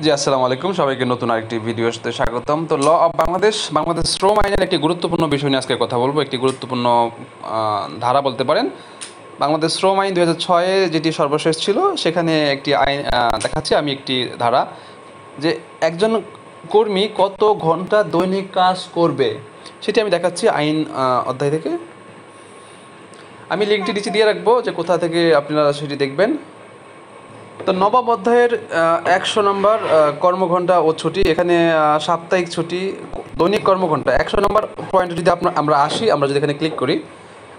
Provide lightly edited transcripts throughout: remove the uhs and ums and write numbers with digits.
জি আসসালামু আলাইকুম, সবাইকে নতুন আরেকটি ভিডিওতে স্বাগতম। তো ল অফ বাংলাদেশ শ্রম আইনের একটি গুরুত্বপূর্ণ বিষয় নিয়ে আজকে কথা বলবো। একটি গুরুত্বপূর্ণ ধারা বলতে পারেন। বাংলাদেশ শ্রম আইন 2006-এ যেটি সর্বশেষ ছিল, সেখানে একটি আইন দেখাচ্ছি আমি, একটি ধারা, যে একজন কর্মী কত ঘন্টা দৈনিক কাজ করবে সেটি আমি দেখাচ্ছি আইন অধ্যায় থেকে। আমি লিঙ্কটি নিচে দিয়ে রাখবো, যে কোথা থেকে আপনারা সেটি দেখবেন। তো নবম অধ্যায়ের 100 নম্বর কর্মঘণ্টা ও ছুটি, এখানে সাপ্তাহিক ছুটি, দৈনিক কর্মঘণ্টা 100 নম্বর পয়েন্টে যদি আমরা আসি, আমরা যদি এখানে ক্লিক করি,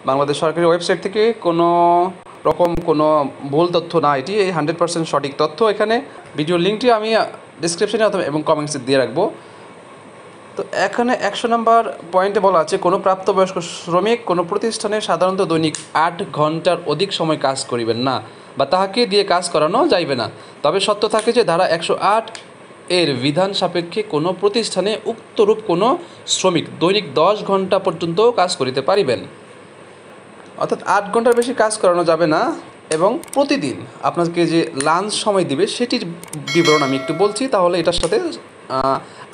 বাংলাদেশ সরকারি ওয়েবসাইট থেকে কোনো রকম কোনো ভুল তথ্য না, এটি 100% সঠিক তথ্য। এখানে ভিডিও লিঙ্কটি আমি ডিসক্রিপশনে অথবা এবং কমেন্টসে দিয়ে রাখবো। তো এখানে 100 নম্বর পয়েন্টে বলা আছে, কোনো প্রাপ্তবয়স্ক শ্রমিক কোনো প্রতিষ্ঠানে সাধারণত দৈনিক 8 ঘন্টার অধিক সময় কাজ করিবেন না, বা তাহাকে দিয়ে কাজ করানো যাইবে না। তবে সত্য থাকে যে ধারা 108 এর বিধান সাপেক্ষে কোনো প্রতিষ্ঠানে উক্তরূপ কোনো শ্রমিক দৈনিক 10 ঘন্টা পর্যন্ত কাজ করিতে পারিবেন। অর্থাৎ 8 ঘন্টার বেশি কাজ করানো যাবে না। এবং প্রতিদিন আপনাকে যে লাঞ্চ সময় দিবে সেটির বিবরণ আমি একটু বলছি, তাহলে এটার সাথে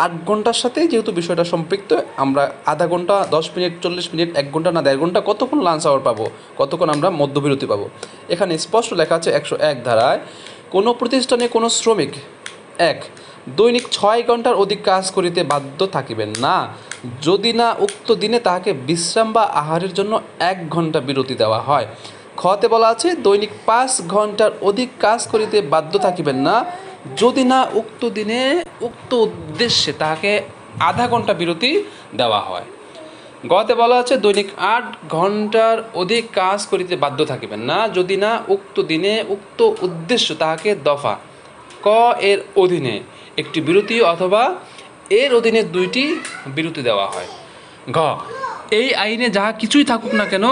8 ঘন্টার সাথে যেহেতু বিষয়টা সম্পৃক্ত, আমরা আধা ঘন্টা, 10 মিনিট, 40 মিনিট, 1 ঘন্টা না 1.5 ঘন্টা, কতক্ষণ লাঞ্চ আওয়ার পাবো, কতক্ষণ আমরা মধ্যবিরতি পাবো। এখানে স্পষ্ট লেখা আছে 101 ধারায়, কোনো প্রতিষ্ঠানে কোনো শ্রমিক দৈনিক 6 ঘন্টার অধিক কাজ করিতে বাধ্য থাকিবেন না, যদি না উক্ত দিনে তাহাকে বিশ্রাম বা আহারের জন্য 1 ঘন্টা বিরতি দেওয়া হয়। খতে বলা আছে, দৈনিক 5 ঘন্টার অধিক কাজ করিতে বাধ্য থাকিবেন না, যদি না উক্ত দিনে উক্ত উদ্দেশ্যে তাহাকে আধা ঘন্টা বিরতি দেওয়া হয়। গতে বলা আছে, দৈনিক 8 ঘন্টার অধিক কাজ করিতে বাধ্য থাকিবেন না, যদি না উক্ত দিনে উক্ত উদ্দেশ্য তাহাকে দফা ক এর অধীনে একটি বিরতি অথবা এর অধীনে 2টি বিরতি দেওয়া হয়। ঘ এই আইনে যাহা কিছুই থাকুক না কেন,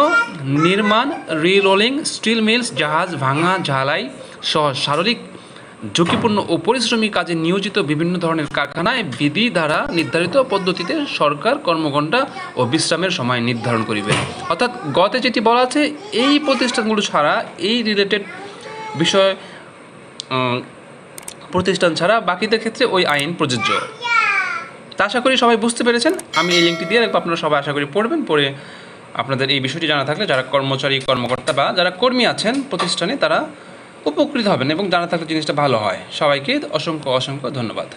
নির্মাণ, রিরোলিং, স্টিল মিলস, জাহাজ ভাঙা, ঝালাই সহ শারীরিক ঝুঁকিপূর্ণ ও পরিশ্রমী কাজে নিয়োজিত বিভিন্ন ধরনের কারখানায় বিধি দ্বারা নির্ধারিত পদ্ধতিতে সরকার কর্মঘণ্টা ও বিশ্রামের সময় নির্ধারণ করিবে। অর্থাৎ গতে যেটি বলা আছে, এই প্রতিষ্ঠানগুলো ছাড়া, এই রিলেটেড বিষয় প্রতিষ্ঠান ছাড়া বাকিদের ক্ষেত্রে ওই আইন প্রযোজ্য। তা আশা করি সবাই বুঝতে পেরেছেন। আমি এই লিঙ্কটি দিয়ে রাখবো, আপনারা সবাই আশা করি পড়বেন। পড়ে আপনাদের এই বিষয়টি জানা থাকলে, যারা কর্মচারী, কর্মকর্তা বা যারা কর্মী আছেন প্রতিষ্ঠানে, তারা উপকৃত হবেন এবং জানা থাকলে জিনিসটা ভালো হয়। সবাইকে অসংখ্য অসংখ্য ধন্যবাদ।